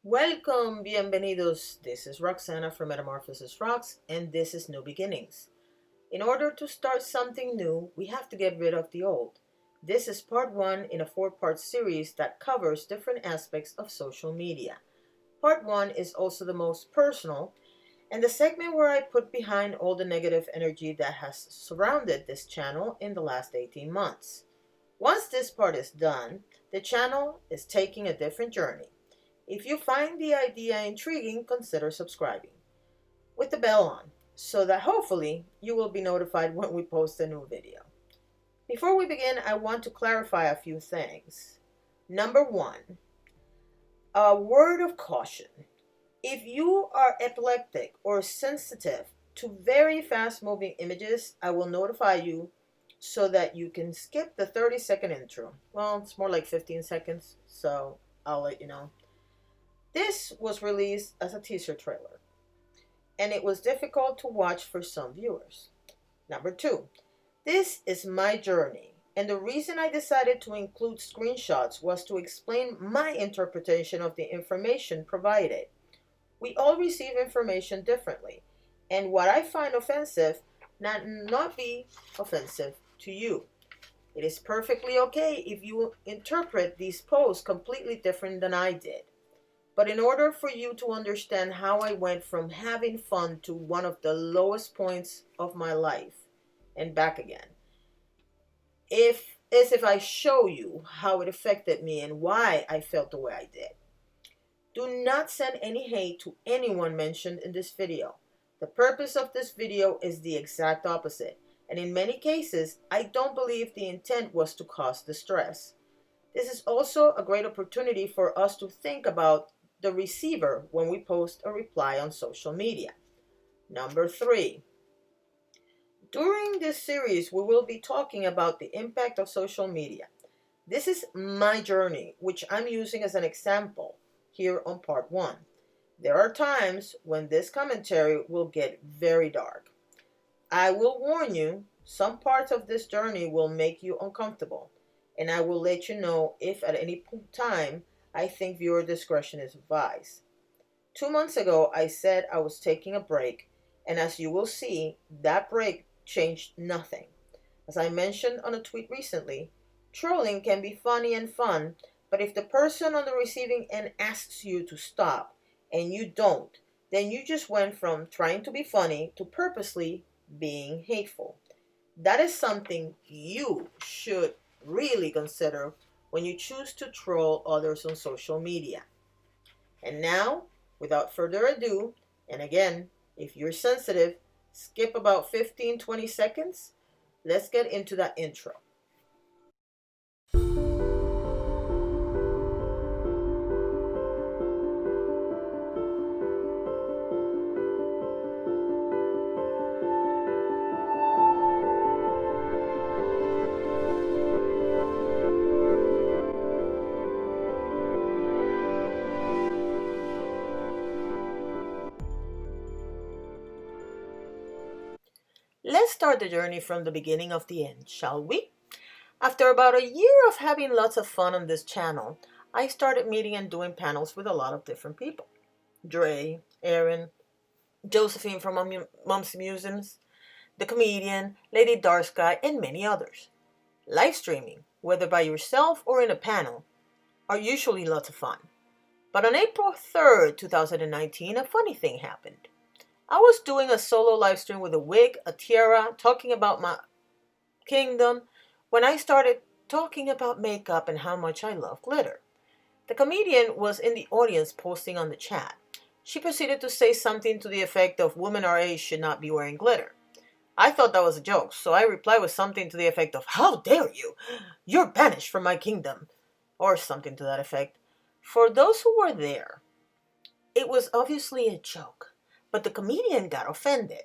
Welcome, bienvenidos. This is Roxana from MetamorphosisRox, and this is New Beginnings. In order to start something new, we have to get rid of the old. This is part one in a four-part series that covers different aspects of social media. Part one is also the most personal, and the segment where I put behind all the negative energy that has surrounded this channel in the last 18 months. Once this part is done, the channel is taking a different journey. If you find the idea intriguing, consider subscribing with the bell on so that hopefully you will be notified when we post a new video. Before we begin, I want to clarify a few things. Number one, a word of caution. If you are epileptic or sensitive to very fast moving images, I will notify you so that you can skip the 30-second intro. Well, it's more like 15 seconds, so I'll let you know. This was released as a teaser trailer, and it was difficult to watch for some viewers. Number two, this is my journey, and the reason I decided to include screenshots was to explain my interpretation of the information provided. We all receive information differently, and what I find offensive not be offensive to you. It is perfectly okay if you interpret these posts completely different than I did. But in order for you to understand how I went from having fun to one of the lowest points of my life and back again, if I show you how it affected me and why I felt the way I did. Do not send any hate to anyone mentioned in this video. The purpose of this video is the exact opposite, and in many cases, I don't believe the intent was to cause distress. This is also a great opportunity for us to think about the receiver when we post a reply on social media. Number three, during this series, we will be talking about the impact of social media. This is my journey, which I'm using as an example here on part one. There are times when this commentary will get very dark. I will warn you, some parts of this journey will make you uncomfortable, and I will let you know if at any time I think viewer discretion is advised. 2 months ago, I said I was taking a break, and as you will see, that break changed nothing. As I mentioned on a tweet recently, trolling can be funny and fun, but if the person on the receiving end asks you to stop and you don't, then you just went from trying to be funny to purposely being hateful. That is something you should really consider when you choose to troll others on social media. And now, without further ado, and again, if you're sensitive, skip about 15-20 seconds. Let's get into that intro. Let's start the journey from the beginning of the end, shall we? After about a year of having lots of fun on this channel, I started meeting and doing panels with a lot of different people. Dre, Aaron, Josephine from Mom's Museums, the comedian, Lady Darsky, and many others. Live streaming, whether by yourself or in a panel, are usually lots of fun. But on April 3rd, 2019, a funny thing happened. I was doing a solo live stream with a wig, a tiara, talking about my kingdom, when I started talking about makeup and how much I love glitter. The comedian was in the audience posting on the chat. She proceeded to say something to the effect of women our age should not be wearing glitter. I thought that was a joke, so I replied with something to the effect of, "How dare you? You're banished from my kingdom," or something to that effect. For those who were there, it was obviously a joke, but the comedian got offended.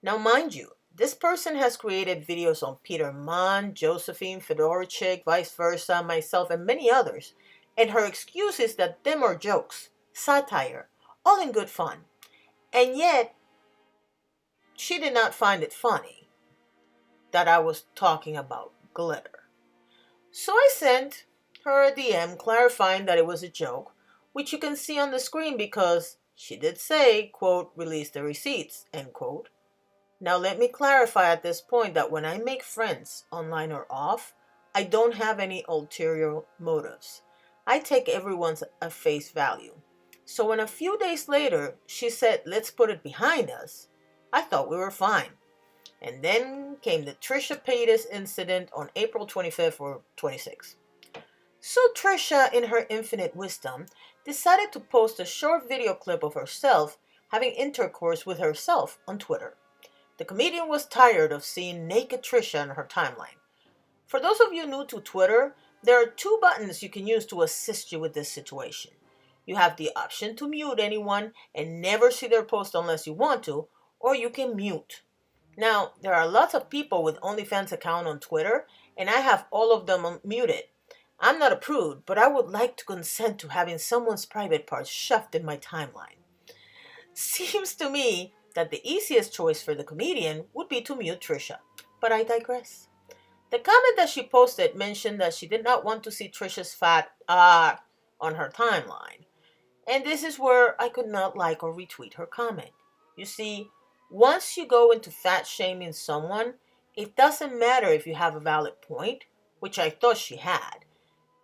Now mind you, this person has created videos on Peter Mann, Josephine, Fedora Chic, vice versa, myself, and many others, and her excuse is that them are jokes, satire, all in good fun. And yet, she did not find it funny that I was talking about glitter. So I sent her a DM clarifying that it was a joke, which you can see on the screen because she did say, quote, release the receipts, end quote. Now let me clarify at this point that when I make friends online or off, I don't have any ulterior motives. I take everyone's at face value. So when a few days later she said, let's put it behind us, I thought we were fine. And then came the Trisha Paytas incident on April 25th or 26th. So Trisha, in her infinite wisdom, decided to post a short video clip of herself having intercourse with herself on Twitter. The comedian was tired of seeing naked Trisha on her timeline. For those of you new to Twitter, there are two buttons you can use to assist you with this situation. You have the option to mute anyone and never see their post unless you want to, or you can mute. Now, there are lots of people with OnlyFans account on Twitter, and I have all of them muted. I'm not a prude, but I would like to consent to having someone's private parts shoved in my timeline. Seems to me that the easiest choice for the comedian would be to mute Trisha, but I digress. The comment that she posted mentioned that she did not want to see Trisha's fat on her timeline, and this is where I could not like or retweet her comment. You see, once you go into fat shaming someone, it doesn't matter if you have a valid point, which I thought she had.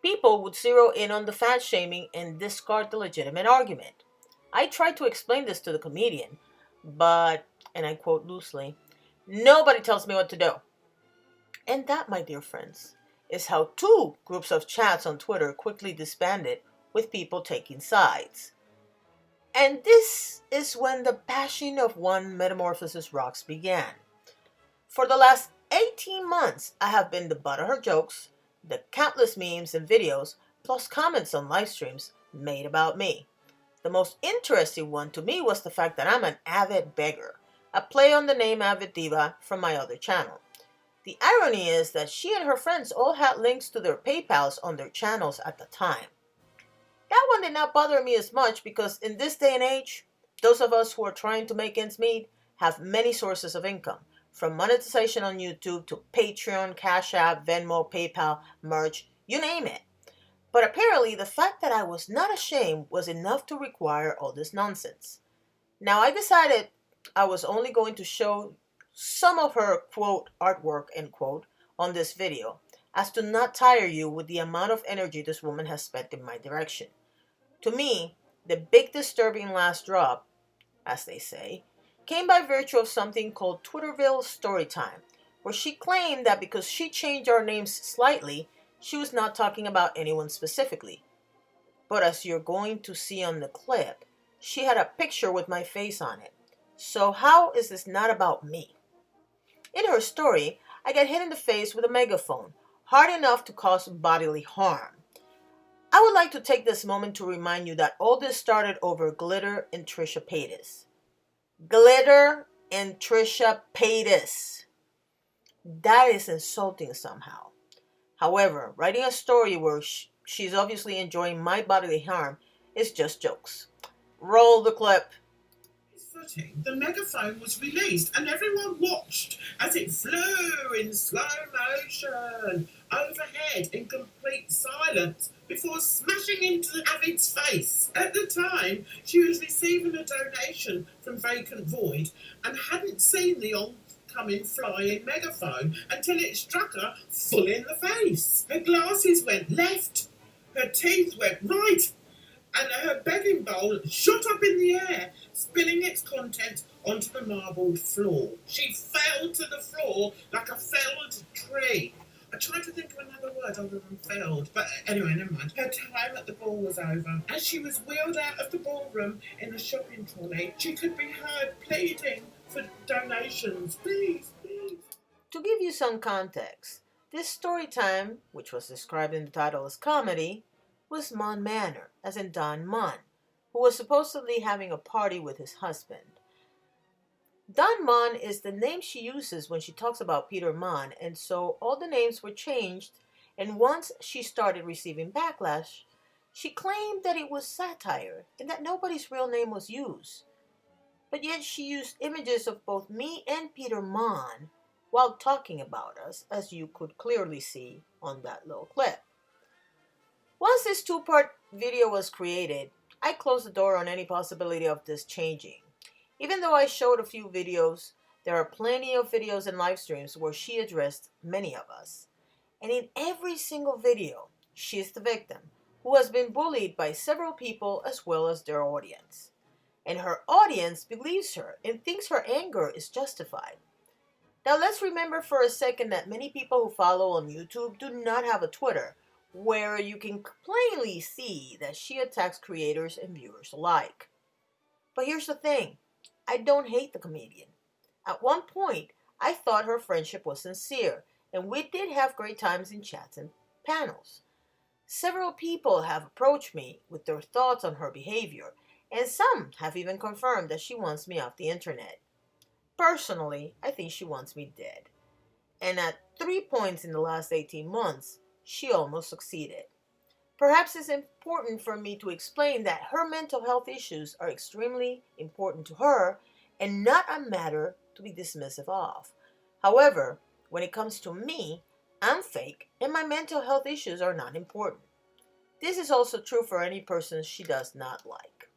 People would zero in on the fat shaming and discard the legitimate argument. I tried to explain this to the comedian, but, and I quote loosely, nobody tells me what to do. And that, my dear friends, is how two groups of chats on Twitter quickly disbanded with people taking sides. And this is when the bashing of one MetamorphosisRox began. For the last 18 months, I have been the butt of her jokes, the countless memes and videos, plus comments on live streams made about me. The most interesting one to me was the fact that I'm an avid beggar, a play on the name Aviddiva from my other channel. The irony is that she and her friends all had links to their PayPals on their channels at the time. That one did not bother me as much because in this day and age, those of us who are trying to make ends meet have many sources of income, from monetization on YouTube to Patreon, CashApp, Venmo, PayPal, merch, you name it. But apparently the fact that I was not ashamed was enough to require all this nonsense. Now I decided I was only going to show some of her, quote, artwork, end quote, on this video, as to not tire you with the amount of energy this woman has spent in my direction. To me, the big disturbing last drop, as they say, came by virtue of something called Twitterville Storytime, where she claimed that because she changed our names slightly, she was not talking about anyone specifically. But as you're going to see on the clip, she had a picture with my face on it. So how is this not about me? In her story, I get hit in the face with a megaphone, hard enough to cause bodily harm. I would like to take this moment to remind you that all this started over glitter and Trisha Paytas. Glitter and Trisha Paytas. That is insulting somehow. However, writing a story where she's obviously enjoying my bodily harm is just jokes. Roll the clip. Footing, the megaphone was released and everyone watched as it flew in slow motion overhead in complete silence before smashing into Avid's face. At the time, she was receiving a donation from Vacant Void and hadn't seen the oncoming flying megaphone until it struck her full in the face. Her glasses went left, her teeth went right, and her begging bowl shot up in the air, spilling its contents onto the marbled floor. She fell to the floor like a felled tree. I tried to think of another word other than felled, but anyway, never mind. Her time at the ball was over. As she was wheeled out of the ballroom in a shopping trolley, she could be heard pleading for donations. Please, please. To give you some context, this story time, which was described in the title as comedy, was Mon Manor, as in Don Mon, who was supposedly having a party with his husband. Don Mon is the name she uses when she talks about Peter Mon, and so all the names were changed, and once she started receiving backlash, she claimed that it was satire and that nobody's real name was used. But yet she used images of both me and Peter Mon while talking about us, as you could clearly see on that little clip. Once this two-part video was created, I closed the door on any possibility of this changing. Even though I showed a few videos, there are plenty of videos and live streams where she addressed many of us. And in every single video, she is the victim, who has been bullied by several people as well as their audience. And her audience believes her and thinks her anger is justified. Now let's remember for a second that many people who follow on YouTube do not have a Twitter, where you can plainly see that she attacks creators and viewers alike. But here's the thing, I don't hate the comedian. At one point, I thought her friendship was sincere, and we did have great times in chats and panels. Several people have approached me with their thoughts on her behavior, and some have even confirmed that she wants me off the internet. Personally, I think she wants me dead. And at 3 points in the last 18 months, she almost succeeded. Perhaps it's important for me to explain that her mental health issues are extremely important to her and not a matter to be dismissive of. However, when it comes to me, I'm fake and my mental health issues are not important. This is also true for any person she does not like.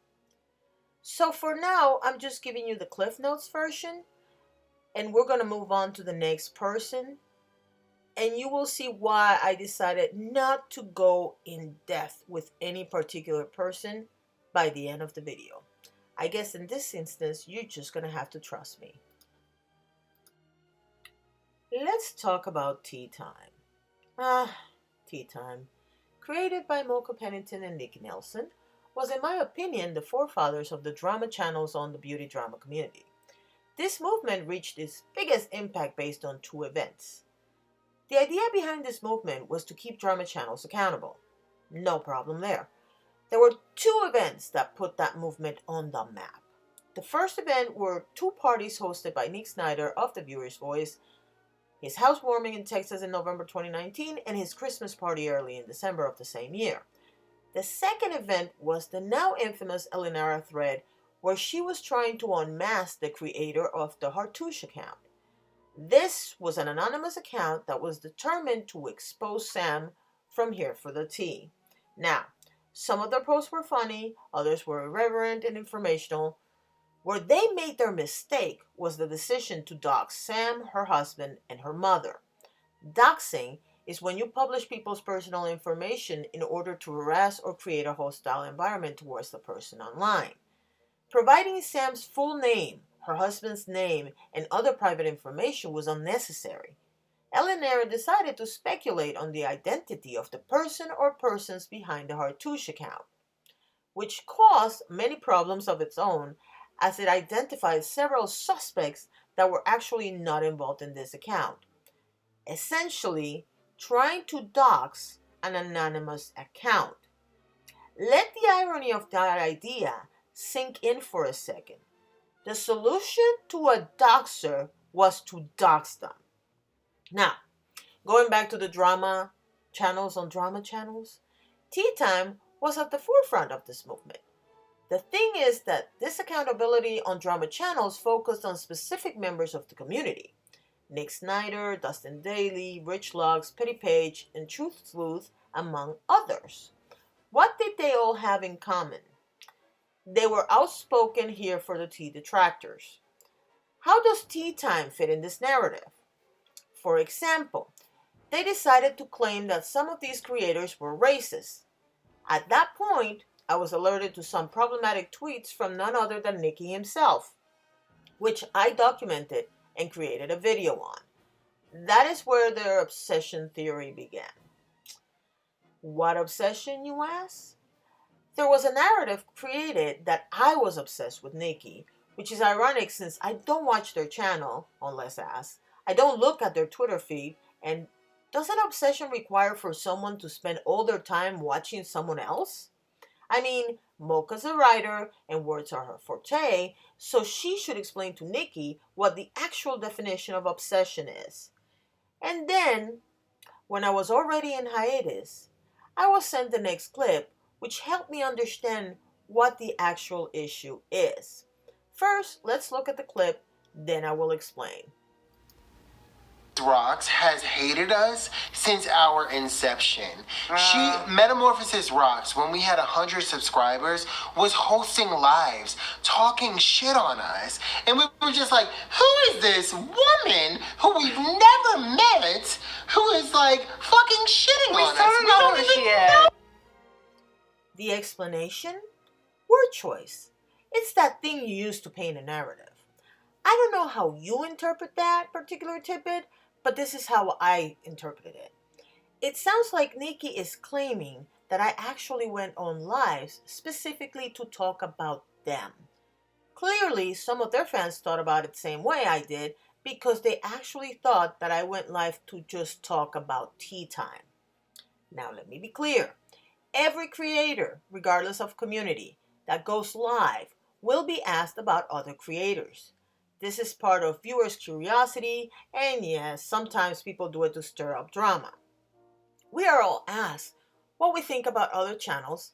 So for now, I'm just giving you the Cliff Notes version, and we're going to move on to the next person. And you will see why I decided not to go in depth with any particular person by the end of the video. I guess in this instance, you're just going to have to trust me. Let's talk about Tea Time. Tea Time, created by Mocha Pennington and Nikki Nelson, was in my opinion the forefathers of the drama channels on the beauty drama community. This movement reached its biggest impact based on 2 events. The idea behind this movement was to keep drama channels accountable. No problem there. There were 2 events that put that movement on the map. The first event were 2 parties hosted by Nick Snyder of The Viewer's Voice, his housewarming in Texas in November 2019, and his Christmas party early in December of the same year. The second event was the now infamous Elinara thread, where she was trying to unmask the creator of the Hartouche account. This was an anonymous account that was determined to expose Sam from Here for the Tea. Now, some of their posts were funny, others were irreverent and informational. Where they made their mistake was the decision to dox Sam, her husband, and her mother. Doxing is when you publish people's personal information in order to harass or create a hostile environment towards the person online. Providing Sam's full name, her husband's name, and other private information was unnecessary. Elinara decided to speculate on the identity of the person or persons behind the Hartouche account, which caused many problems of its own, as it identified several suspects that were actually not involved in this account, essentially trying to dox an anonymous account. Let the irony of that idea sink in for a second. The solution to a doxer was to dox them. Now, going back to the drama channels on drama channels, Tea Time was at the forefront of this movement. The thing is that this accountability on drama channels focused on specific members of the community. Nick Snyder, Dustin Daly, Rich Lux, Petty Page, and Truth Sleuth, among others. What did they all have in common? They were outspoken Here for the Tea detractors. How does Tea Time fit in this narrative? For example, they decided to claim that some of these creators were racist. At that point, I was alerted to some problematic tweets from none other than Nikki himself, which I documented and created a video on. That is where their obsession theory began. What obsession, you ask? There was a narrative created that I was obsessed with Nikki, which is ironic since I don't watch their channel, unless asked. I don't look at their Twitter feed, and does an obsession require for someone to spend all their time watching someone else? I mean, Mocha's a writer and words are her forte, so she should explain to Nikki what the actual definition of obsession is. And then, when I was already in hiatus, I was sent the next clip, which helped me understand what the actual issue is. First, let's look at the clip, then I will explain. Rox has hated us since our inception. MetamorphosisRox, when we had 100 subscribers, was hosting lives, talking shit on us. And we were just like, who is this woman who we've never met who is like fucking shitting on us? We don't even know. The explanation? Word choice. It's that thing you use to paint a narrative. I don't know how you interpret that particular tidbit, but this is how I interpreted it. It sounds like Nikki is claiming that I actually went on lives specifically to talk about them. Clearly, some of their fans thought about it the same way I did because they actually thought that I went live to just talk about tea time. Now, let me be clear. Every creator, regardless of community, that goes live will be asked about other creators. This is part of viewers' curiosity, and yes, sometimes people do it to stir up drama. We are all asked what we think about other channels,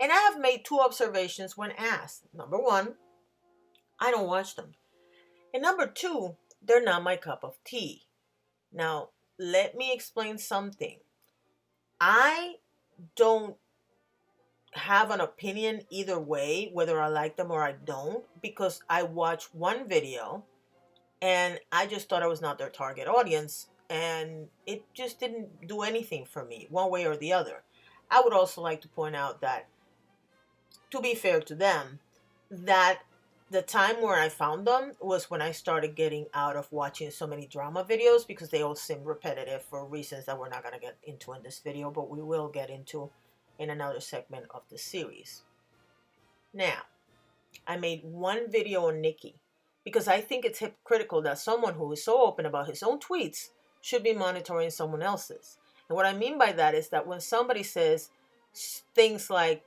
and I have made two observations when asked. Number one, I don't watch them. And number two, they're not my cup of tea. Now, let me explain something. I don't have an opinion either way, whether I like them or I don't, because I watched one video and I just thought I was not their target audience, and it just didn't do anything for me one way or the other. I would also like to point out that, to be fair to them, that the time where I found them was when I started getting out of watching so many drama videos, because they all seem repetitive for reasons that we're not going to get into in this video, but we will get into in another segment of the series. Now, I made one video on Nikki because I think it's hypocritical that someone who is so open about his own tweets should be monitoring someone else's. And what I mean by that is that when somebody says things like,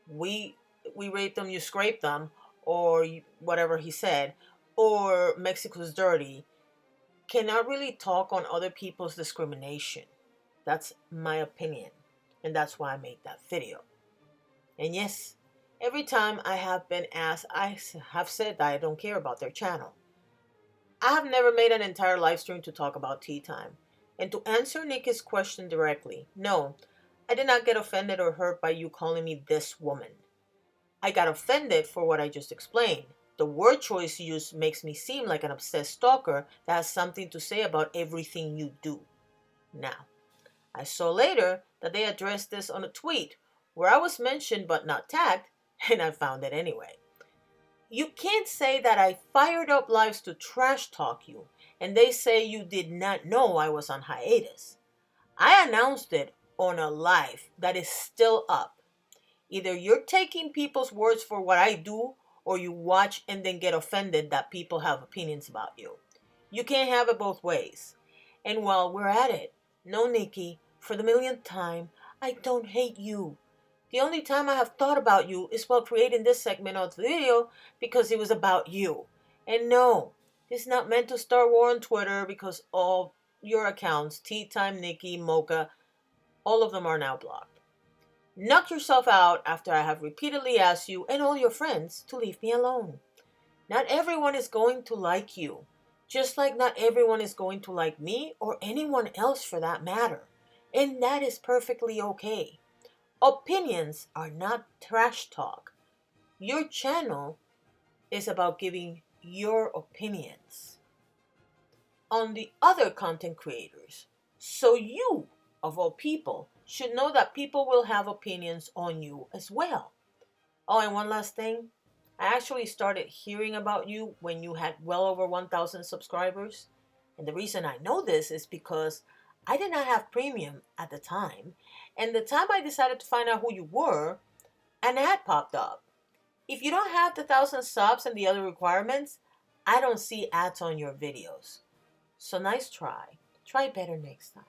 we raped them, you scraped them, or whatever he said, or Mexico's dirty, cannot really talk on other people's discrimination. That's my opinion. And that's why I made that video. And yes, every time I have been asked, I have said that I don't care about their channel. I have never made an entire live stream to talk about tea time. And to answer Nikki's question directly, no, I did not get offended or hurt by you calling me this woman. I got offended for what I just explained. The word choice used makes me seem like an obsessed stalker that has something to say about everything you do. Now, I saw later that they addressed this on a tweet where I was mentioned but not tagged, and I found it anyway. You can't say that I fired up lives to trash talk you, and they say you did not know I was on hiatus. I announced it on a live that is still up. Either you're taking people's words for what I do, or you watch and then get offended that people have opinions about you. You can't have it both ways. And while we're at it, no, Nikki, for the millionth time, I don't hate you. The only time I have thought about you is while creating this segment of the video because it was about you. And no, it's not meant to start war on Twitter because all your accounts, Tea Time, Nikki, Mocha, all of them are now blocked. Knock yourself out after I have repeatedly asked you and all your friends to leave me alone. Not everyone is going to like you, just like not everyone is going to like me or anyone else for that matter. And that is perfectly okay. Opinions are not trash talk. Your channel is about giving your opinions on the other content creators. So you, of all people, should know that people will have opinions on you as well. Oh, and one last thing. I actually started hearing about you when you had well over 1,000 subscribers. And the reason I know this is because I did not have premium at the time. And the time I decided to find out who you were, an ad popped up. If you don't have the 1,000 subs and the other requirements, I don't see ads on your videos. So nice try. Try better next time.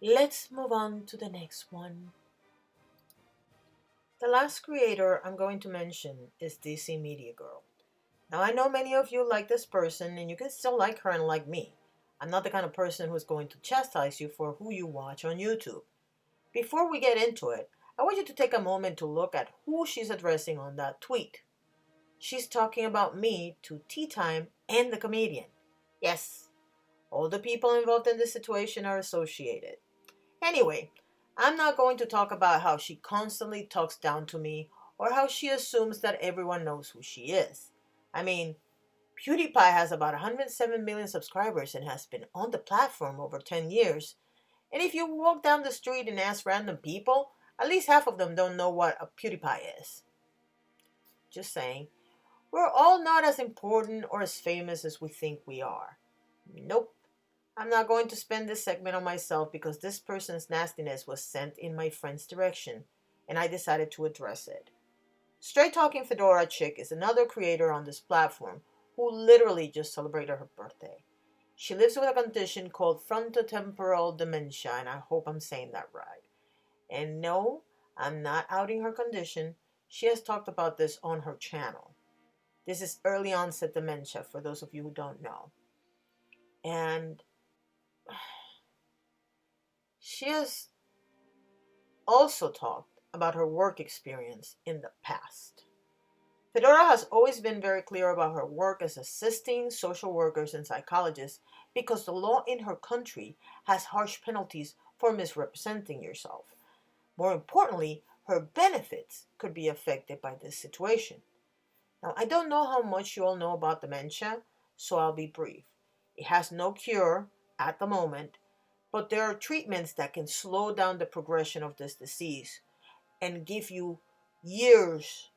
Let's move on to the next one. The last creator I'm going to mention is DC Media Girl. Now, I know many of you like this person, and you can still like her and like me. I'm not the kind of person who's going to chastise you for who you watch on YouTube. Before we get into it, I want you to take a moment to look at who she's addressing on that tweet. She's talking about me to Tea Time and the comedian. Yes, All the people involved in this situation are associated. Anyway, I'm not going to talk about how she constantly talks down to me or how she assumes that everyone knows who she is. I mean, PewDiePie has about 107 million subscribers and has been on the platform over 10 years. And if you walk down the street and ask random people, at least half of them don't know what a PewDiePie is. Just saying. We're all not as important or as famous as we think we are. Nope. I'm not going to spend this segment on myself because this person's nastiness was sent in my friend's direction, and I decided to address it. Straight Talking Fedora Chic is another creator on this platform who literally just celebrated her birthday. She lives with a condition called frontotemporal dementia, and I hope I'm saying that right. And no, I'm not outing her condition. She has talked about this on her channel. This is early onset dementia, for those of you who don't know. And she has also talked about her work experience in the past. Fedora has always been very clear about her work as assisting social workers and psychologists because the law in her country has harsh penalties for misrepresenting yourself. More importantly, her benefits could be affected by this situation. Now, I don't know how much you all know about dementia, so I'll be brief. It has no cure at the moment, but there are treatments that can slow down the progression of this disease and give you years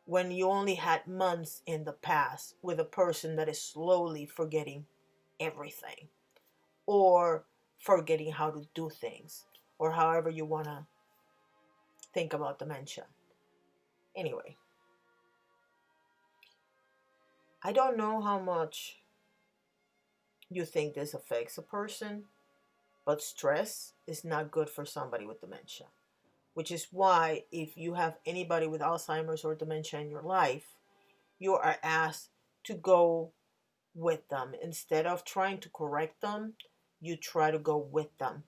when you only had months in the past with a person that is slowly forgetting everything or forgetting how to do things or however you want to think about dementia. Anyway, I don't know how much you think this affects a person, but stress is not good for somebody with dementia. Which is why if you have anybody with Alzheimer's or dementia in your life, you are asked to go with them. Instead of trying to correct them, you try to go with them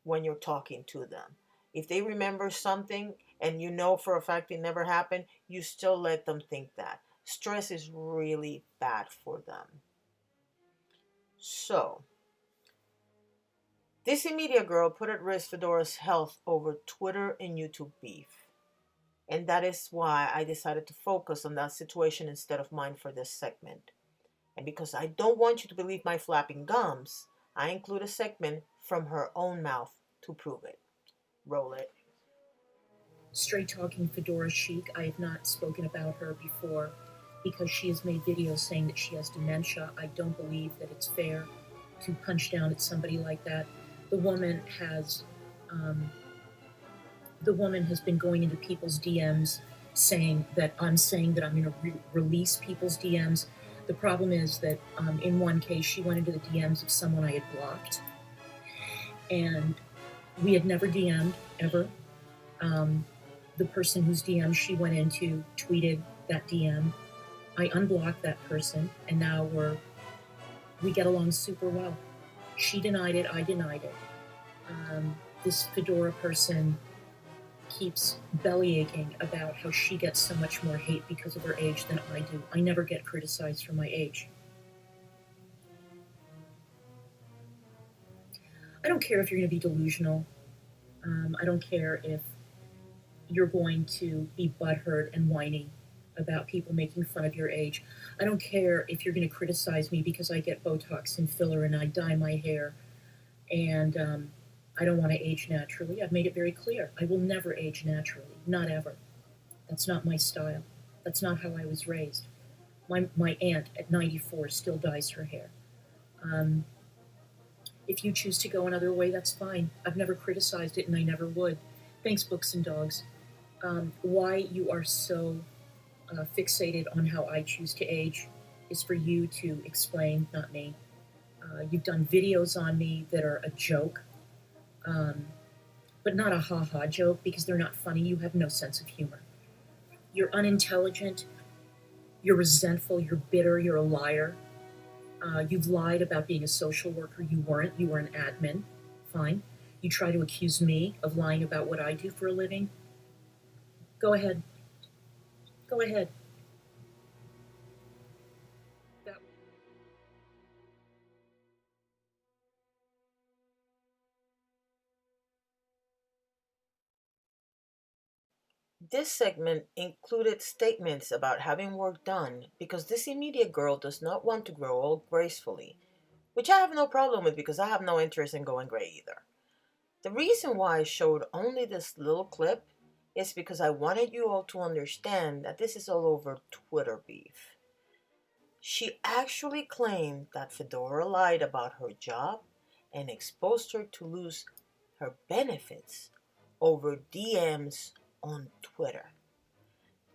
when you're talking to them. If they remember something and you know for a fact it never happened, you still let them think that. Stress is really bad for them. So, this media girl put at risk Fedora's health over Twitter and YouTube beef. And that is why I decided to focus on that situation instead of mine for this segment. And because I don't want you to believe my flapping gums, I include a segment from her own mouth to prove it. Roll it. Straight Talking Fedora Chic, I have not spoken about her before because she has made videos saying that she has dementia. I don't believe that it's fair to punch down at somebody like that. The woman has been going into people's DMs saying that I'm going to release people's DMs. The problem is that in one case, she went into the DMs of someone I had blocked. And we had never DM'd, ever. The person whose DM she went into tweeted that DM. I unblocked that person, and now we get along super well. She denied it, I denied it. This Fedora person keeps bellyaching about how she gets so much more hate because of her age than I do. I never get criticized for my age. I don't care if you're going to be delusional. I don't care if you're going to be butthurt and whiny about people making fun of your age. I don't care if you're going to criticize me because I get Botox and filler and I dye my hair and I don't want to age naturally. I've made it very clear. I will never age naturally. Not ever. That's not my style. That's not how I was raised. My aunt at 94 still dyes her hair. If you choose to go another way, that's fine. I've never criticized it and I never would. Thanks, books and dogs. Why you are so fixated on how I choose to age is for you to explain, not me. You've done videos on me that are a joke, but not a ha-ha joke because they're not funny. You have no sense of humor. You're unintelligent, you're resentful, you're bitter, you're a liar. You've lied about being a social worker. You weren't. You were an admin. Fine. You try to accuse me of lying about what I do for a living. Go ahead. Go ahead. This segment included statements about having work done because this immediate girl does not want to grow old gracefully, which I have no problem with because I have no interest in going gray either. The reason why I showed only this little clip is because I wanted you all to understand that this is all over Twitter beef. She actually claimed that Fedora lied about her job and exposed her to lose her benefits over DMs on Twitter.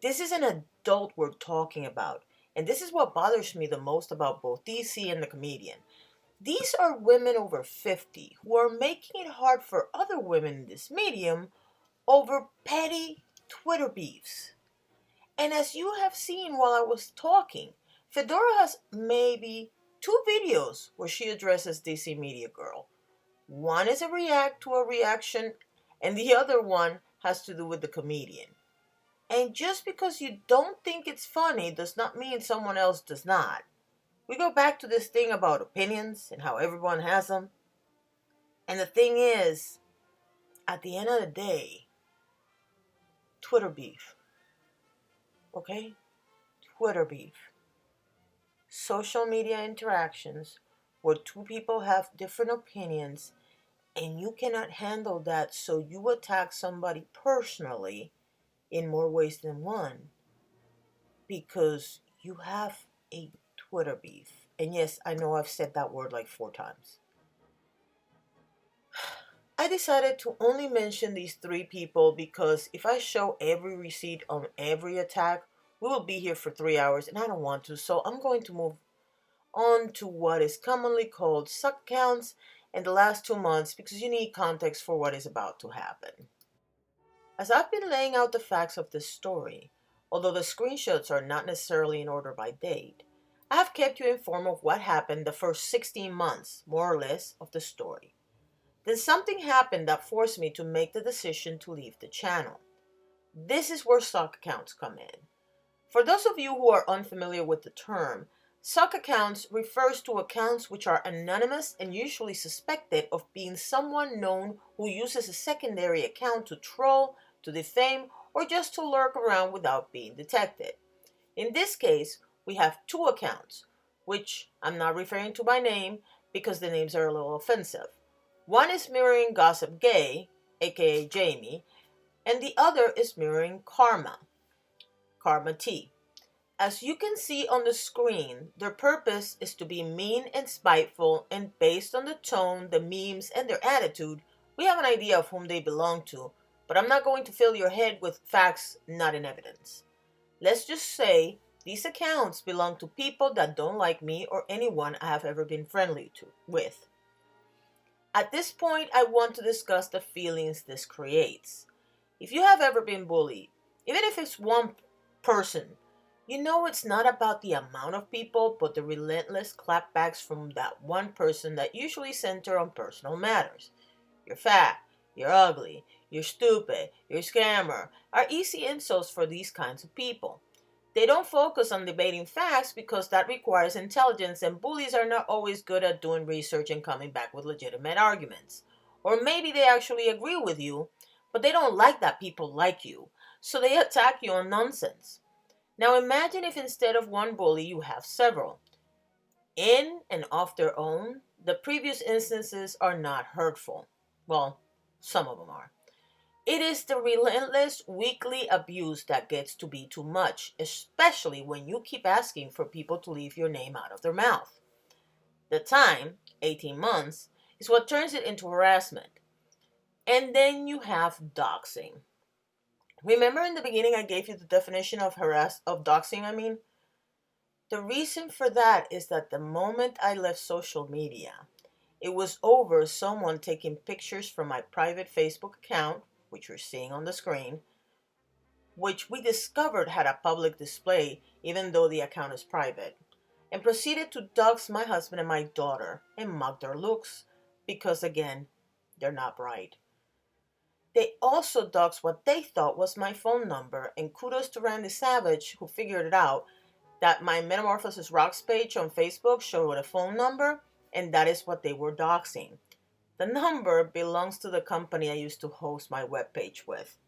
This is an adult we're talking about, and this is what bothers me the most about both DC and the comedian. These are women over 50 who are making it hard for other women in this medium over petty Twitter beefs. And as you have seen while I was talking, Fedora has maybe 2 videos where she addresses DC Media Girl. One is a react to a reaction, and the other one has to do with the comedian. And just because you don't think it's funny does not mean someone else does not. We go back to this thing about opinions and how everyone has them. And the thing is, at the end of the day, Twitter beef. Okay? Twitter beef. Social media interactions where 2 people have different opinions and you cannot handle that, so you attack somebody personally in more ways than one because you have a Twitter beef. And yes, I know I've said that word like 4 times. I decided to only mention these 3 people because if I show every receipt on every attack, we will be here for 3 hours and I don't want to, so I'm going to move on to what is commonly called suck counts in the last 2 months because you need context for what is about to happen. As I've been laying out the facts of this story, although the screenshots are not necessarily in order by date, I have kept you informed of what happened the first 16 months, more or less, of the story. Then something happened that forced me to make the decision to leave the channel. This is where suck accounts come in. For those of you who are unfamiliar with the term, suck accounts refers to accounts which are anonymous and usually suspected of being someone known who uses a secondary account to troll, to defame, or just to lurk around without being detected. In this case, we have 2 accounts, which I'm not referring to by name because the names are a little offensive. One is mirroring Gossip Gay, aka Jamie, and the other is mirroring Karma T. As you can see on the screen, their purpose is to be mean and spiteful, and based on the tone, the memes, and their attitude, we have an idea of whom they belong to, but I'm not going to fill your head with facts not in evidence. Let's just say these accounts belong to people that don't like me or anyone I have ever been friendly with. At this point, I want to discuss the feelings this creates. If you have ever been bullied, even if it's one person, you know it's not about the amount of people, but the relentless clapbacks from that one person that usually center on personal matters. You're fat, you're ugly, you're stupid, you're a scammer, are easy insults for these kinds of people. They don't focus on debating facts because that requires intelligence, and bullies are not always good at doing research and coming back with legitimate arguments. Or maybe they actually agree with you, but they don't like that people like you, so they attack you on nonsense. Now imagine if instead of one bully you have several. In and of their own, the previous instances are not hurtful. Well, some of them are. It is the relentless weekly abuse that gets to be too much, especially when you keep asking for people to leave your name out of their mouth. The time, 18 months, is what turns it into harassment. And then you have doxing. Remember in the beginning I gave you the definition of doxing? The reason for that is that the moment I left social media, it was over someone taking pictures from my private Facebook account, which you're seeing on the screen, which we discovered had a public display even though the account is private, and proceeded to dox my husband and my daughter and mock their looks because, again, they're not bright. They also doxed what they thought was my phone number, and kudos to Randy Savage who figured it out that my MetamorphosisRox page on Facebook showed a phone number, and that is what they were doxing. The number belongs to the company I used to host my webpage with.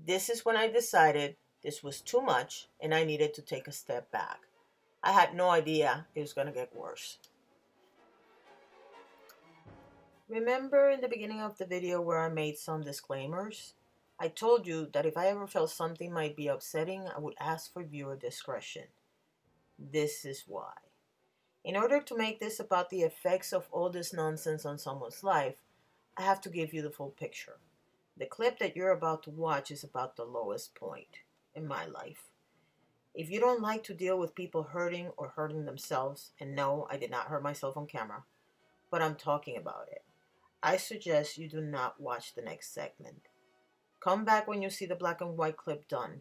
This is when I decided this was too much and I needed to take a step back. I had no idea it was going to get worse. Remember in the beginning of the video where I made some disclaimers? I told you that if I ever felt something might be upsetting, I would ask for viewer discretion. This is why. In order to make this about the effects of all this nonsense on someone's life, I have to give you the full picture. The clip that you're about to watch is about the lowest point in my life. If you don't like to deal with people hurting or hurting themselves, and no, I did not hurt myself on camera, but I'm talking about it, I suggest you do not watch the next segment. Come back when you see the black and white clip done.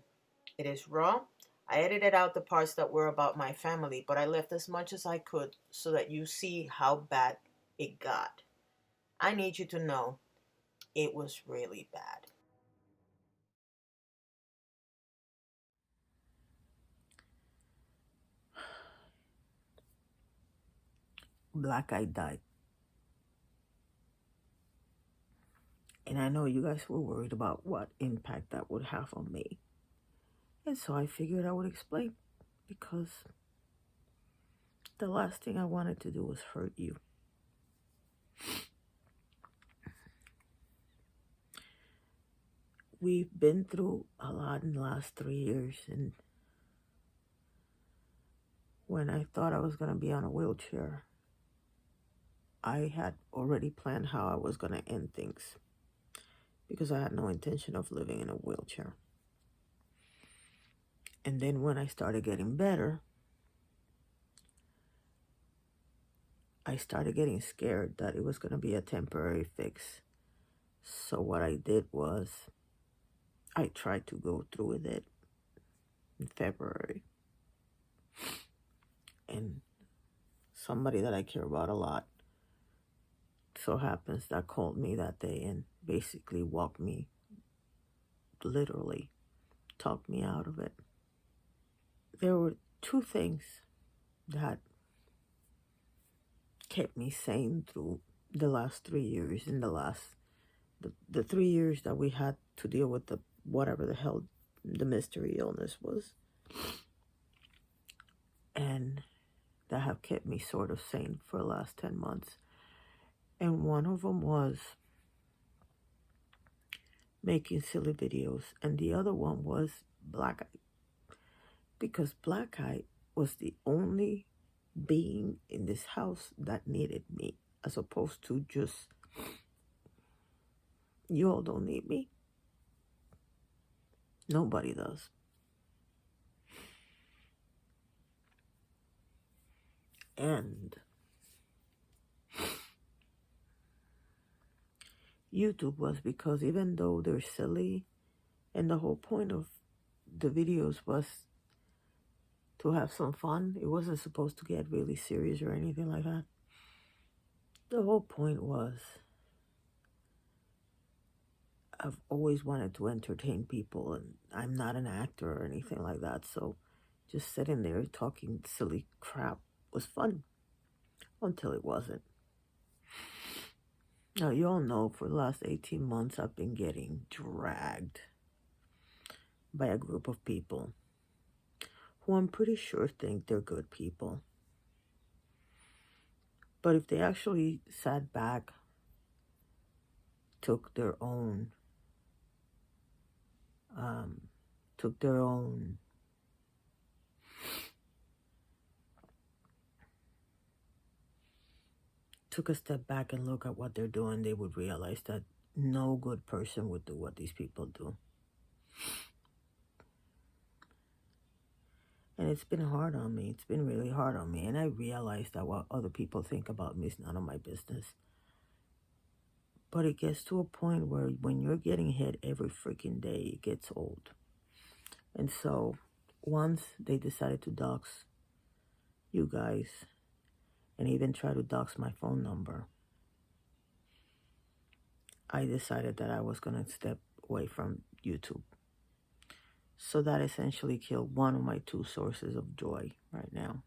It is raw. I edited out the parts that were about my family, but I left as much as I could so that you see how bad it got. I need you to know it was really bad. Black guy died. And I know you guys were worried about what impact that would have on me. And so I figured I would explain, because the last thing I wanted to do was hurt you. We've been through a lot in the last 3 years, and when I thought I was going to be on a wheelchair, I had already planned how I was going to end things, because I had no intention of living in a wheelchair. And then when I started getting better, I started getting scared that it was going to be a temporary fix. So what I did was I tried to go through with it in February. And somebody that I care about a lot so happens that called me that day and basically walked me, literally talked me out of it. There were two things that kept me sane through the last 3 years. In the 3 years that we had to deal with the whatever the hell the mystery illness was, and that have kept me sort of sane for the last 10 months. And one of them was making silly videos, and the other one was Black Eye, because Black Eye was the only being in this house that needed me, as opposed to just, you all don't need me. Nobody does. And YouTube was because even though they're silly, and the whole point of the videos was to have some fun, it wasn't supposed to get really serious or anything like that. The whole point was, I've always wanted to entertain people, and I'm not an actor or anything like that, so just sitting there talking silly crap was fun, until it wasn't. Now, you all know for the last 18 months I've been getting dragged by a group of people who I'm pretty sure think they're good people. But if they actually sat back, took their own took a step back and look at what they're doing, they would realize that no good person would do what these people do. And it's been hard on me. It's been really hard on me. And I realize that what other people think about me is none of my business. But it gets to a point where when you're getting hit every freaking day, it gets old. And so once they decided to dox you guys and even try to dox my phone number, I decided that I was going to step away from YouTube. So that essentially killed one of my two sources of joy right now.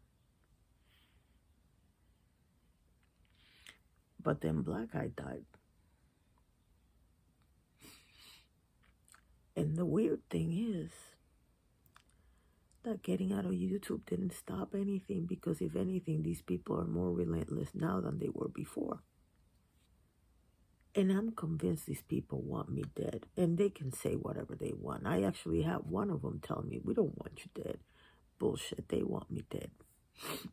But then Black Eye died. And the weird thing is that getting out of YouTube didn't stop anything, because if anything, these people are more relentless now than they were before. And I'm convinced these people want me dead, and they can say whatever they want. I actually have one of them tell me, we don't want you dead. Bullshit, they want me dead.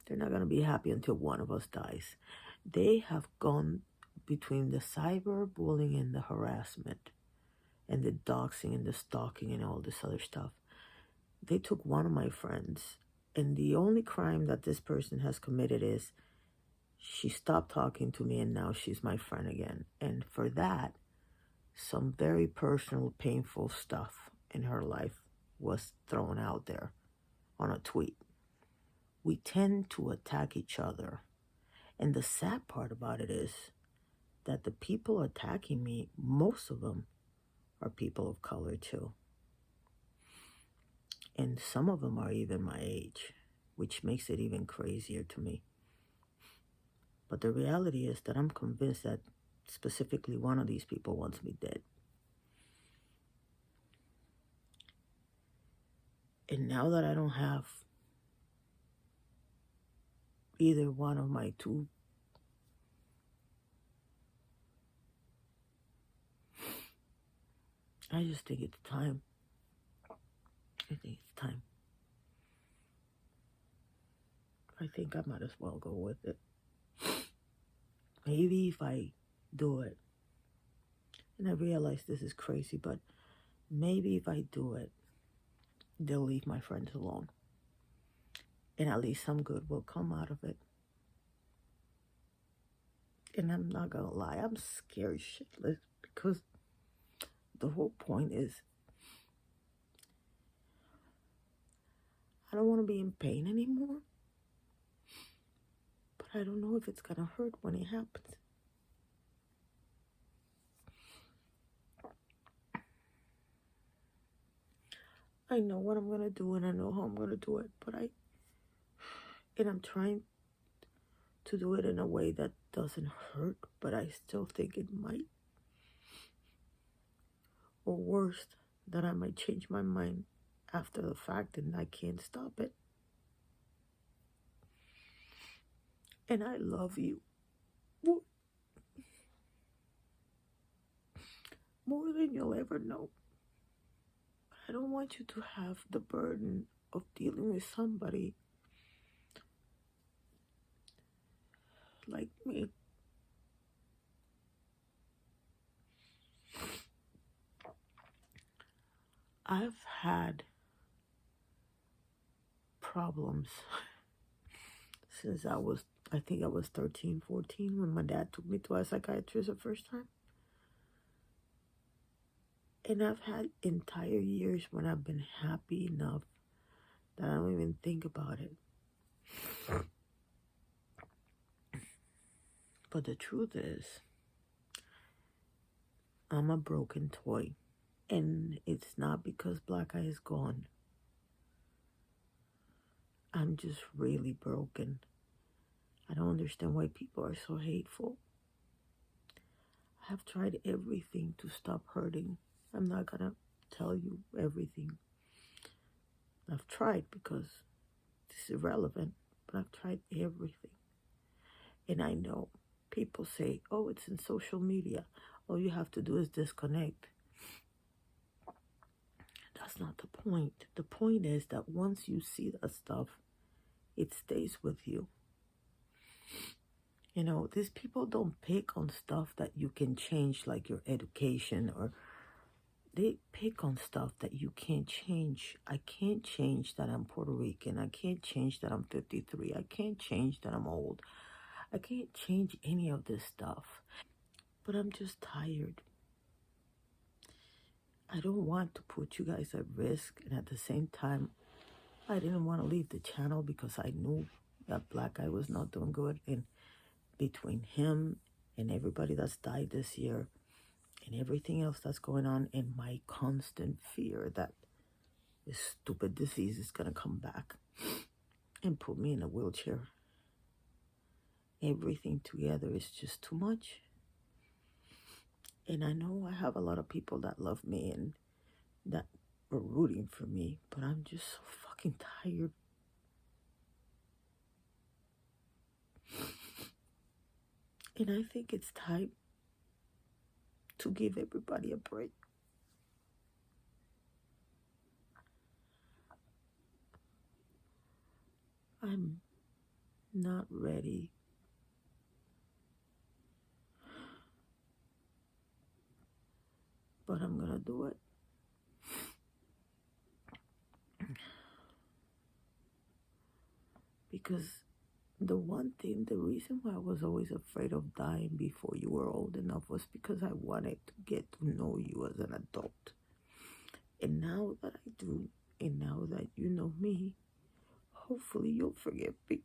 They're not going to be happy until one of us dies. They have gone between the cyberbullying and the harassment and the doxing and the stalking and all this other stuff. They took one of my friends, and the only crime that this person has committed is she stopped talking to me, and now she's my friend again. And for that, some very personal, painful stuff in her life was thrown out there on a tweet. We tend to attack each other. And the sad part about it is that the people attacking me, most of them are people of color too. And some of them are even my age, which makes it even crazier to me. But the reality is that I'm convinced that specifically one of these people wants me dead. And now that I don't have either one of my two, I just think it's time. I think it's time. I think I might as well go with it. Maybe if I do it, and I realize this is crazy, but maybe if I do it, they'll leave my friends alone. And at least some good will come out of it. And I'm not going to lie, I'm scared shitless, because the whole point is I don't want to be in pain anymore. But I don't know if it's going to hurt when it happens. I know what I'm going to do, and I know how I'm going to do it, and I'm trying to do it in a way that doesn't hurt, but I still think it might. Or worse, that I might change my mind after the fact and I can't stop it. And I love you more than you'll ever know. I don't want you to have the burden of dealing with somebody like me. I've had problems since I think I was 13, 14 when my dad took me to a psychiatrist the first time. And I've had entire years when I've been happy enough that I don't even think about it. But the truth is, I'm a broken toy. And it's not because Black Eye is gone. I'm just really broken. I don't understand why people are so hateful. I have tried everything to stop hurting. I'm not gonna tell you everything I've tried, because it's irrelevant, but I've tried everything. And I know people say, oh, it's in social media. All you have to do is disconnect. That's not the point. The point is that once you see that stuff, it stays with you. You know, these people don't pick on stuff that you can change, like your education, or they pick on stuff that you can't change. I can't change that I'm Puerto Rican. I can't change that I'm 53. I can't change that I'm old. I can't change any of this stuff. But I'm just tired. I don't want to put you guys at risk, and at the same time, I didn't want to leave the channel because I knew that Black Eye was not doing good. And between him and everybody that's died this year and everything else that's going on, and my constant fear that this stupid disease is going to come back and put me in a wheelchair, everything together is just too much. And I know I have a lot of people that love me, and that were rooting for me, but I'm just so fucking tired. And I think it's time to give everybody a break. I'm not ready. But I'm gonna do it. Because the reason why I was always afraid of dying before you were old enough was because I wanted to get to know you as an adult. And now that I do, and now that you know me, hopefully you'll forgive me.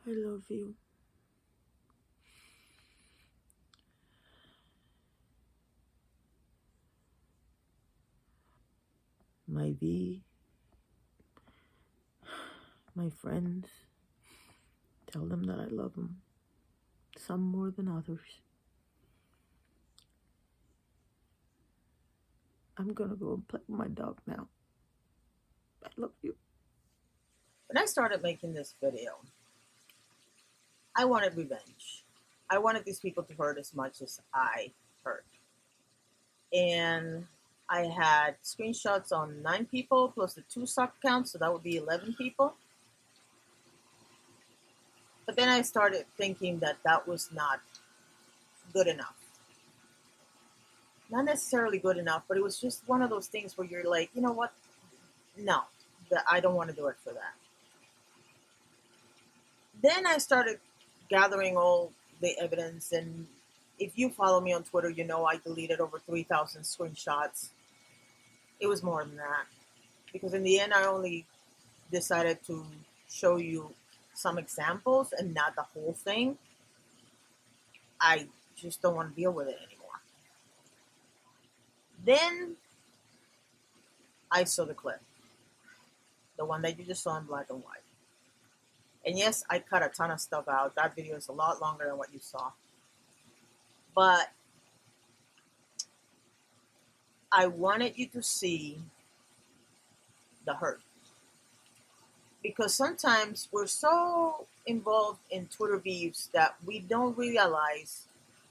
I love you. My V, my friends, tell them that I love them. Some more than others. I'm gonna go and play with my dog now. I love you. When I started making this video, I wanted revenge. I wanted these people to hurt as much as I hurt. And I had screenshots on 9 people plus the 2 stock accounts, so that would be 11 people. But then I started thinking that that was not good enough. Not necessarily good enough, but it was just one of those things where you're like, you know what? No, I don't want to do it for that. Then I started gathering all the evidence, and if you follow me on Twitter, you know I deleted over 3,000 screenshots. It was more than that, because in the end, I only decided to show you some examples and not the whole thing. I just don't want to deal with it anymore. Then I saw the clip, the one that you just saw in black and white. And yes, I cut a ton of stuff out. That video is a lot longer than what you saw. But I wanted you to see the hurt. Because sometimes we're so involved in Twitter beefs that we don't realize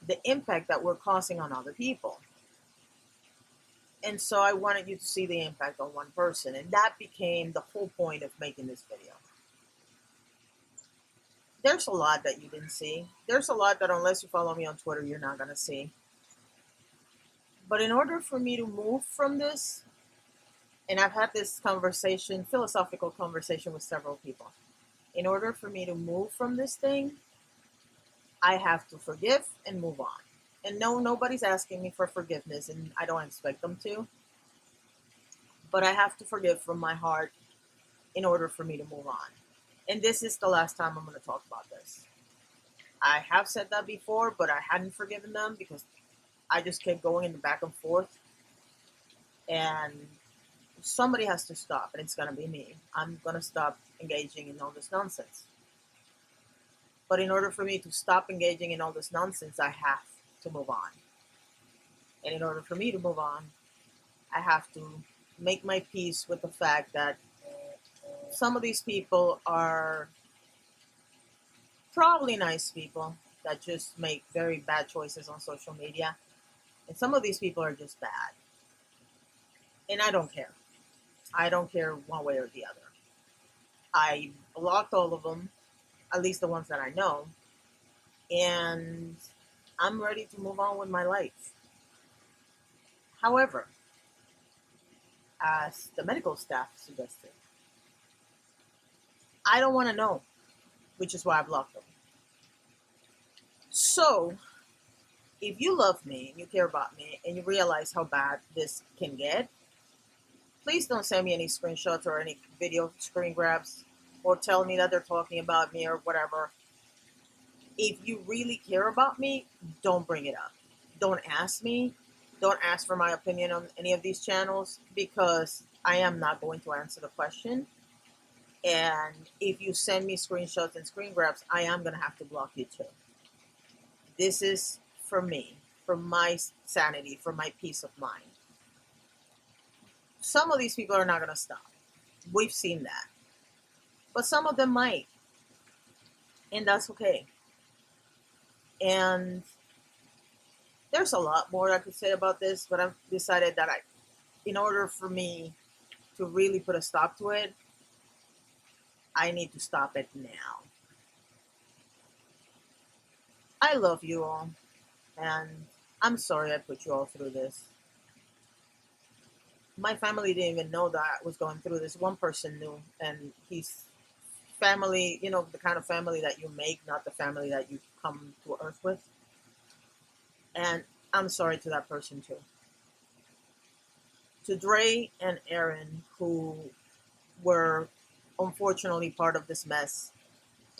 the impact that we're causing on other people. And so I wanted you to see the impact on one person. And that became the whole point of making this video. There's a lot that you didn't see. There's a lot that unless you follow me on Twitter, you're not going to see. But in order for me to move from this, and I've had this conversation, philosophical conversation with several people. In order for me to move from this thing, I have to forgive and move on. And no, nobody's asking me for forgiveness, and I don't expect them to. But I have to forgive from my heart in order for me to move on. And this is the last time I'm going to talk about this. I have said that before, but I hadn't forgiven them because I just kept going in the back and forth. And somebody has to stop, and it's going to be me. I'm going to stop engaging in all this nonsense. But in order for me to stop engaging in all this nonsense, I have to move on. And in order for me to move on, I have to make my peace with the fact that some of these people are probably nice people that just make very bad choices on social media. And some of these people are just bad. And I don't care. I don't care one way or the other. I blocked all of them, at least the ones that I know. And I'm ready to move on with my life. However, as the medical staff suggested, I don't want to know, which is why I blocked them. So, if you love me and you care about me and you realize how bad this can get, please don't send me any screenshots or any video screen grabs or tell me that they're talking about me or whatever. If you really care about me, don't bring it up. Don't ask me. Don't ask for my opinion on any of these channels because I am not going to answer the question. And if you send me screenshots and screen grabs, I am going to have to block you too. This is for me, for my sanity, for my peace of mind. Some of these people are not going to stop. We've seen that. But some of them might. And that's okay. And there's a lot more I could say about this, but I've decided that in order for me to really put a stop to it, I need to stop it now. I love you all, and I'm sorry I put you all through this. My family didn't even know that I was going through this. One person knew, and he's family, the kind of family that you make, not the family that you come to earth with. And I'm sorry to that person too. To Dre and Aaron, who were unfortunately part of this mess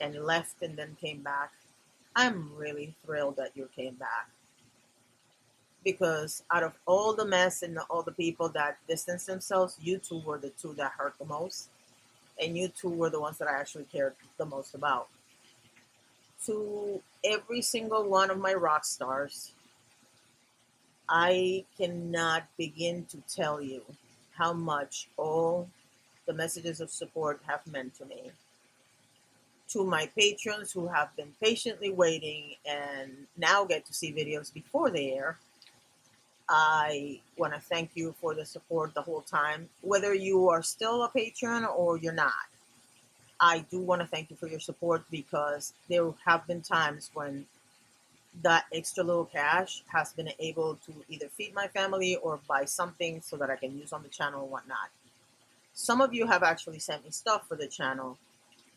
and left and then came back, I'm really thrilled that you came back. Because out of all the mess and all the people that distanced themselves, you two were the two that hurt the most. And you two were the ones that I actually cared the most about. To every single one of my rock stars, I cannot begin to tell you how much all the messages of support have meant to me. To my patrons who have been patiently waiting and now get to see videos before they air, I want to thank you for the support the whole time, whether you are still a patron or you're not. I do want to thank you for your support, because there have been times when that extra little cash has been able to either feed my family or buy something so that I can use on the channel and whatnot. Some of you have actually sent me stuff for the channel.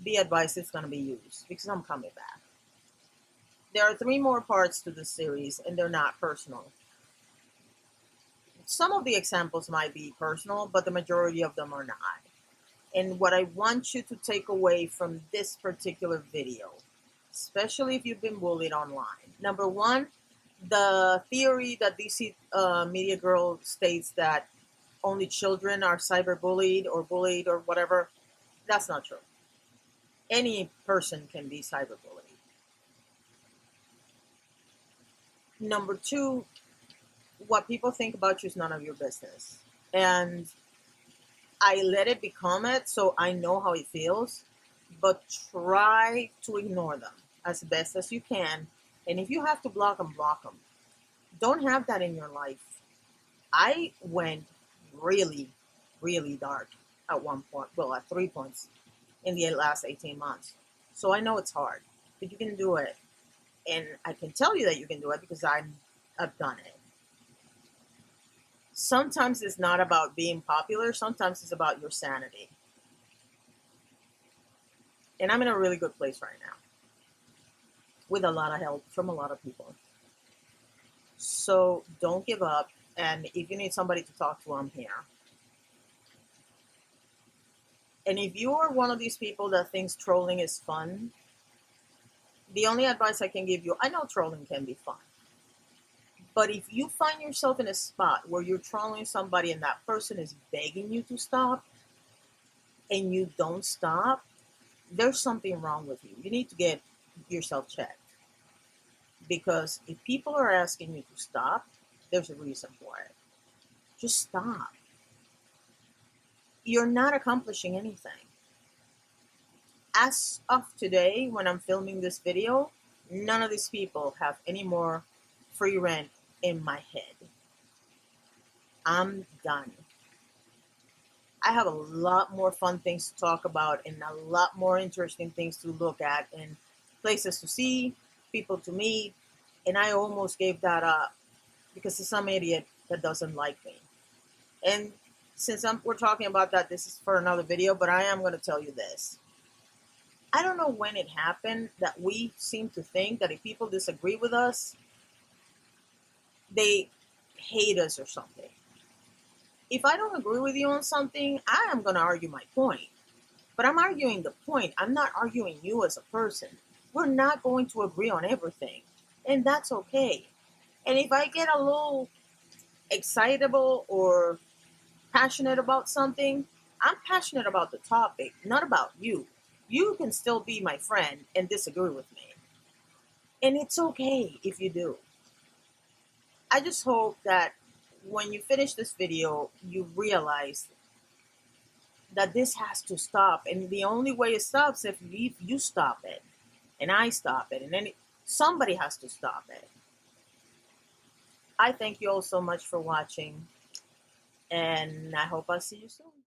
Be advised, it's going to be used, because I'm coming back. There are 3 more parts to this series, and they're not personal. Some of the examples might be personal, but the majority of them are not. And what I want you to take away from this particular video, especially if you've been bullied online. Number 1, the theory that DC Media Girl states that only children are cyberbullied or bullied or whatever, that's not true. Any person can be cyberbullied. Number 2, what people think about you is none of your business. And I let it become it, so I know how it feels, but try to ignore them as best as you can. And if you have to block them, block them. Don't have that in your life. I went really, really dark at one point, well, at 3 points in the last 18 months. So I know it's hard, but you can do it. And I can tell you that you can do it because I've done it. Sometimes it's not about being popular. Sometimes it's about your sanity. And I'm in a really good place right now, with a lot of help from a lot of people. So don't give up. And if you need somebody to talk to, I'm here. And if you are one of these people that thinks trolling is fun, the only advice I can give you, I know trolling can be fun. But if you find yourself in a spot where you're trolling somebody and that person is begging you to stop and you don't stop, there's something wrong with you. You need to get yourself checked. Because if people are asking you to stop, there's a reason for it. Just stop. You're not accomplishing anything. As of today, when I'm filming this video, none of these people have any more free rent in my head. I'm done. I have a lot more fun things to talk about and a lot more interesting things to look at and places to see, people to meet, and I almost gave that up because of some idiot that doesn't like me. And since we're talking about that, this is for another video, but I am going to tell you this. I don't know when it happened that we seem to think that if people disagree with us, they hate us or something. If I don't agree with you on something, I am going to argue my point. But I'm arguing the point. I'm not arguing you as a person. We're not going to agree on everything. And that's okay. And if I get a little excitable or passionate about something, I'm passionate about the topic, not about you. You can still be my friend and disagree with me. And it's okay if you do. I just hope that when you finish this video, you realize that this has to stop. And the only way it stops is if you stop it, and I stop it, and then somebody has to stop it. I thank you all so much for watching, and I hope I'll see you soon.